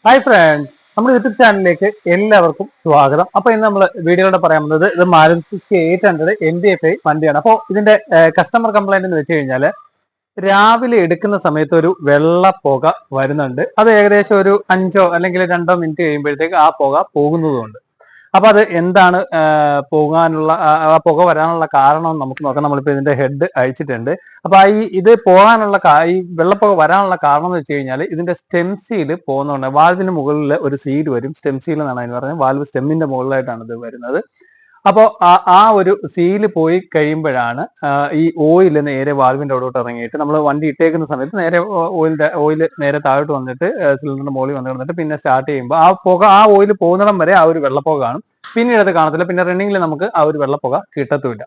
Hi friends, നമ്മുടെ YouTube ചാനലിലേക്ക് എല്ലാവർക്കും സ്വാഗതം. അപ്പൊ ഇന്ന് നമ്മൾ വീഡിയോയുടെ പറയാൻ വന്നത് ഇത് മാരുതി 800 MDFI വണ്ടിയാണ്. അപ്പോൾ ഇതിന്റെ കസ്റ്റമർ കംപ്ലൈന്റ് എന്ന് വെച്ച് കഴിഞ്ഞാൽ രാവിലെ എടുക്കുന്ന സമയത്ത് ഒരു വെള്ള പുക വരുന്നുണ്ട്. അത് ഏകദേശം ഒരു 5 അല്ലെങ്കിൽ 2 മിനിറ്റ് കഴിയുമ്പോഴത്തേക്ക് ആ പുക പോകുന്നതുകൊണ്ട്. അപ്പൊ അത് എന്താണ് പോകാനുള്ള ആ പുക വരാനുള്ള കാരണം നമുക്ക് നോക്കാം. നമ്മളിപ്പോ ഇതിന്റെ ഹെഡ് അഴിച്ചിട്ടുണ്ട്. അപ്പൊ ഇത് പോകാനുള്ള ഈ വെള്ളപ്പുക വരാനുള്ള കാരണം എന്ന് വെച്ച് കഴിഞ്ഞാൽ ഇതിന്റെ സ്റ്റെം സീല് പോകുന്നതുകൊണ്ട് വാൽവിന് മുകളിൽ ഒരു സീല് വരും. സ്റ്റെം സീൽ എന്നാണ് അതിന് പറയുന്നത്. വാൽവ് സ്റ്റെമ്മിന്റെ മുകളിലായിട്ടാണ് ഇത് വരുന്നത്. അപ്പോൾ ആ ഒരു സീല് പോയി കഴിയുമ്പോഴാണ് ഈ ഓയിൽ നേരെ വാൽവിന്റെ അവിടോട്ട് ഇറങ്ങിയിട്ട് നമ്മൾ വണ്ടി ഇട്ടേക്കുന്ന സമയത്ത് നേരെ ഓയിൽ നേരെ താഴോട്ട് വന്നിട്ട് സിലിണ്ടറിന്റെ മുകളിൽ വന്നിട്ട് പിന്നെ സ്റ്റാർട്ട് ചെയ്യുമ്പോൾ ആ ഓയിൽ പോകുന്നിടം വരെ ആ ഒരു വെള്ളപ്പുക കാണും. പിന്നീട് അത് കാണത്തില്ല. പിന്നെ റണ്ണിങ്ങിൽ നമുക്ക് ആ ഒരു വെള്ളപ്പുക കിട്ടത്തുമില്ല.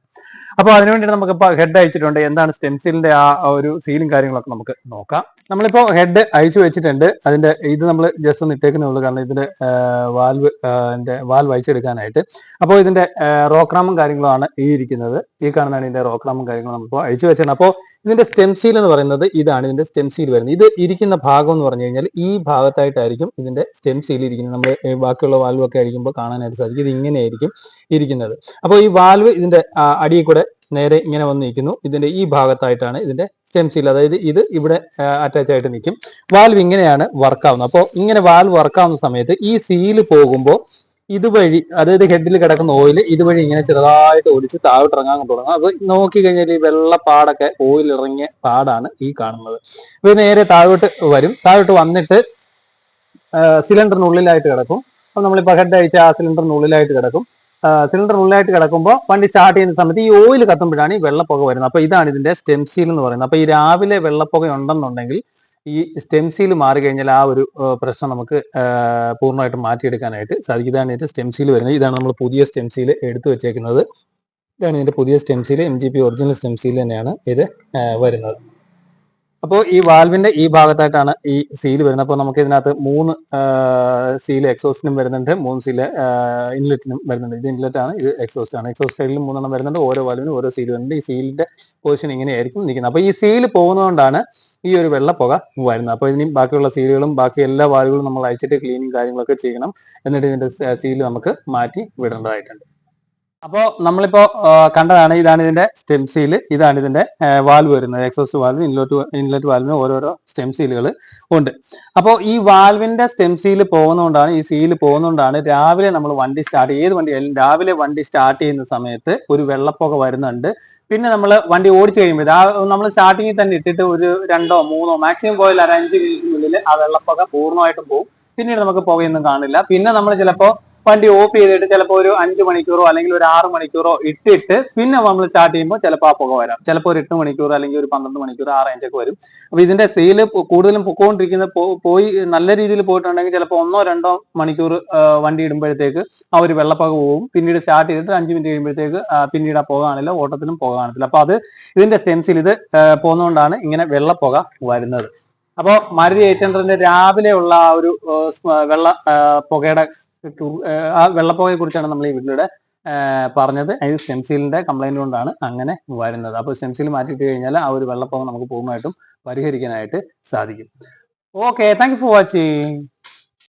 അപ്പോൾ അതിനുവേണ്ടി നമുക്ക് ഇപ്പോൾ ഹെഡ് അയച്ചിട്ടുണ്ട്. എന്താണ് സ്റ്റെം സീലിന്റെ ആ ഒരു സീലും കാര്യങ്ങളൊക്കെ നമുക്ക് നോക്കാം. നമ്മളിപ്പോ ഹെഡ് അയച്ചു വെച്ചിട്ടുണ്ട്. അതിന്റെ ഇത് നമ്മൾ ജസ്റ്റ് ഒന്ന് ഇട്ടേക്കുന്നേ ഉള്ളൂ, കാരണം ഇതിന്റെ വാൽവ് അയച്ചെടുക്കാനായിട്ട്. അപ്പോൾ ഇതിന്റെ റോക്രാമും കാര്യങ്ങളുമാണ് ഈ ഇരിക്കുന്നത്. ഈ കാണുന്നതാണ് ഇതിന്റെ റോക്രാമും കാര്യങ്ങളും നമ്മളിപ്പോൾ അയച്ചു വെച്ചിട്ടുണ്ട്. അപ്പോൾ ഇതിന്റെ സ്റ്റെം സീൽ എന്ന് പറയുന്നത് ഇതാണ്. ഇതിന്റെ സ്റ്റെം സീൽ വരുന്നത് ഇത് ഇരിക്കുന്ന ഭാഗം എന്ന് പറഞ്ഞു കഴിഞ്ഞാൽ ഈ ഭാഗത്തായിട്ടായിരിക്കും ഇതിന്റെ സ്റ്റെം സീൽ ഇരിക്കുന്നത്. നമ്മൾ ബാക്കിയുള്ള വാൽവ് ഒക്കെ അടിക്കുമ്പോൾ കാണാനായിട്ട് സാധിക്കും. ഇത് ഇങ്ങനെയായിരിക്കും ഇരിക്കുന്നത്. അപ്പോൾ ഈ വാൽവ് ഇതിന്റെ അടിയിൽ കൂടെ നേരെ ഇങ്ങനെ വന്ന് നിൽക്കുന്നു. ഇതിന്റെ ഈ ഭാഗത്തായിട്ടാണ് ഇതിന്റെ സ്റ്റെം സീൽ, അതായത് ഇത് ഇവിടെ അറ്റാച്ച് ആയിട്ട് നിൽക്കും. വാൽവ് ഇങ്ങനെയാണ് വർക്കാവുന്നത്. അപ്പോൾ ഇങ്ങനെ വാൽവ് വർക്കാവുന്ന സമയത്ത് ഈ സീല് പോകുമ്പോൾ ഇതുവഴി, അതായത് ഹെഡിൽ കിടക്കുന്ന ഓയിൽ ഇതുവഴി ഇങ്ങനെ ചെറുതായിട്ട് ഒലിച്ച് താഴോട്ട് ഇറങ്ങാൻ തുടങ്ങും. അത് നോക്കി കഴിഞ്ഞാൽ ഈ വെള്ളപ്പാടൊക്കെ ഓയിൽ ഇറങ്ങിയ പാടാണ് ഈ കാണുന്നത്. ഇത് നേരെ താഴോട്ട് വരും. താഴോട്ട് വന്നിട്ട് സിലിണ്ടറിനുള്ളിലായിട്ട് കിടക്കും. അപ്പൊ നമ്മളിപ്പോൾ ഹെഡ് അയച്ച ആ സിലിണ്ടറിനുള്ളിലായിട്ട് കിടക്കും. സിലിണ്ടറിനുള്ളിലായിട്ട് കിടക്കുമ്പോൾ വണ്ടി സ്റ്റാർട്ട് ചെയ്യുന്ന സമയത്ത് ഈ ഓയിൽ കത്തുമ്പോഴാണ് ഈ വെള്ളപ്പുക വരുന്നത്. അപ്പൊ ഇതാണ് ഇതിന്റെ സ്റ്റെം സീൽ എന്ന് പറയുന്നത്. അപ്പൊ ഈ രാവിലെ വെള്ളപ്പുക ഉണ്ടെന്നുണ്ടെങ്കിൽ ഈ സ്റ്റെം സീൽ മാറി കഴിഞ്ഞാൽ ആ ഒരു പ്രശ്നം നമുക്ക് പൂർണ്ണമായിട്ടും മാറ്റിയെടുക്കാനായിട്ട് സാധിക്കും. ഇതാണ് ഇതിന്റെ സ്റ്റെം സീൽ വരുന്നത്. ഇതാണ് നമ്മൾ പുതിയ സ്റ്റെം സീൽ എടുത്തു വെച്ചേക്കുന്നത്. ഇതാണ് ഇതിന്റെ പുതിയ stem seal. MGP original stem seal തന്നെയാണ് ഇത് വരുന്നത്. അപ്പോൾ ഈ വാൽവിന്റെ ഈ ഭാഗത്തായിട്ടാണ് ഈ സീൽ വരുന്നത്. അപ്പോൾ നമുക്ക് ഇതിനകത്ത് 3 സീൽ എക്സോസ്റ്റിനും വരുന്നുണ്ട്, 3 സീൽ ഇൻലെറ്റിനും വരുന്നുണ്ട്. ഇത് ഇൻലെറ്റ് ആണ്, ഇത് എക്സോസ്റ്റ് ആണ്. എക്സോസ്റ്റ് സൈഡിലും 3 വരുന്നുണ്ട്. ഓരോ വാൽവിനും ഓരോ സീൽ വരുന്നുണ്ട്. ഈ സീലിന്റെ പൊസിഷൻ ഇങ്ങനെയായിരിക്കും നിൽക്കുന്നത്. അപ്പോൾ ഈ സീൽ പോകുന്നതുകൊണ്ടാണ് ഈ ഒരു വെള്ളപ്പുക വരുന്നത്. അപ്പോൾ ഇനി ബാക്കിയുള്ള സീലുകളും ബാക്കി എല്ലാ വാൽവുകളും നമ്മൾ അയച്ചിട്ട് ക്ലീനിങ് കാര്യങ്ങളൊക്കെ ചെയ്യണം. എന്നിട്ട് ഇതിന്റെ സീൽ നമുക്ക് മാറ്റി വിടേണ്ടതായിട്ടുണ്ട്. അപ്പോൾ നമ്മളിപ്പോ കണ്ടതാണ്, ഇതാണ് ഇതിന്റെ സ്റ്റെം സീൽ, ഇതാണ് ഇതിന്റെ വാൽവ് വരുന്നത്. എക്സോസ്റ്റ് വാൽവ്, ഇൻലെറ്റ് വാൽവിന് ഓരോരോ സ്റ്റെം സീലുകൾ ഉണ്ട്. അപ്പോൾ ഈ വാൽവിന്റെ സ്റ്റെം സീൽ പോകുന്നതുകൊണ്ടാണ്, ഈ സീൽ പോകുന്നതുകൊണ്ടാണ് രാവിലെ നമ്മൾ വണ്ടി സ്റ്റാർട്ട്, ഏത് വണ്ടി ആയാലും രാവിലെ വണ്ടി സ്റ്റാർട്ട് ചെയ്യുന്ന സമയത്ത് ഒരു വെള്ളപ്പുക വരുന്നുണ്ട്. പിന്നെ നമ്മൾ വണ്ടി ഓടിച്ചു കഴിയുമ്പോൾ നമ്മൾ സ്റ്റാർട്ടിങ്ങിൽ തന്നെ ഇട്ടിട്ട് ഒരു 2 3 മാക്സിമം പോയാൽ ഒരു 5 മിനിറ്റിനുള്ളിൽ ആ വെള്ളപ്പുക പൂർണ്ണമായിട്ടും പോകും. പിന്നീട് നമുക്ക് പുകയൊന്നും കാണില്ല. പിന്നെ നമ്മൾ ചിലപ്പോൾ വണ്ടി ഓഫ് ചെയ്തിട്ട് ചിലപ്പോൾ ഒരു 5 മണിക്കൂറോ അല്ലെങ്കിൽ ഒരു 6 മണിക്കൂറോ ഇട്ടിട്ട് പിന്നെ നമ്മൾ സ്റ്റാർട്ട് ചെയ്യുമ്പോൾ ചിലപ്പോൾ ആ പുക വരാം. ചിലപ്പോൾ ഒരു 8 മണിക്കൂർ അല്ലെങ്കിൽ ഒരു 12 മണിക്കൂർ ആ റേഞ്ചൊക്കെ വരും. അപ്പൊ ഇതിന്റെ സീല് കൂടുതലും പൊക്കോണ്ടിരിക്കുന്നത് പോയി നല്ല രീതിയിൽ പോയിട്ടുണ്ടെങ്കിൽ ചിലപ്പോൾ 1-2 മണിക്കൂർ വണ്ടി ഇടുമ്പോഴത്തേക്ക് ആ ഒരു വെള്ളപ്പുക പോകും. പിന്നീട് സ്റ്റാർട്ട് ചെയ്തിട്ട് 5 മിനിറ്റ് കഴിയുമ്പോഴത്തേക്ക് പിന്നീട് ആ പുക കാണില്ല, ഓട്ടത്തിലും പുക കാണത്തില്ല. അപ്പൊ അത് ഇതിന്റെ സ്റ്റെം സീൽ ഇത് പോകുന്നതുകൊണ്ടാണ് ഇങ്ങനെ വെള്ളപ്പുക വരുന്നത്. അപ്പോൾ മാരുതി 800ന്റെ രാവിലെയുള്ള ആ ഒരു വെള്ള പുകയുടെ ആ വെള്ളപ്പുകയെ കുറിച്ചാണ് നമ്മൾ ഈ വീഡിയോയുടെ പറഞ്ഞത്. ഇത് സ്റ്റെം സീലിന്റെ കംപ്ലൈന്റ് കൊണ്ടാണ് അങ്ങനെ വരുന്നത്. അപ്പോൾ സ്റ്റെം സീൽ മാറ്റിയിട്ട് കഴിഞ്ഞാൽ ആ ഒരു വെള്ളപ്പുക നമുക്ക് പൂർണ്ണമായിട്ടും പരിഹരിക്കാനായിട്ട് സാധിക്കും. Okay, thank you for watching.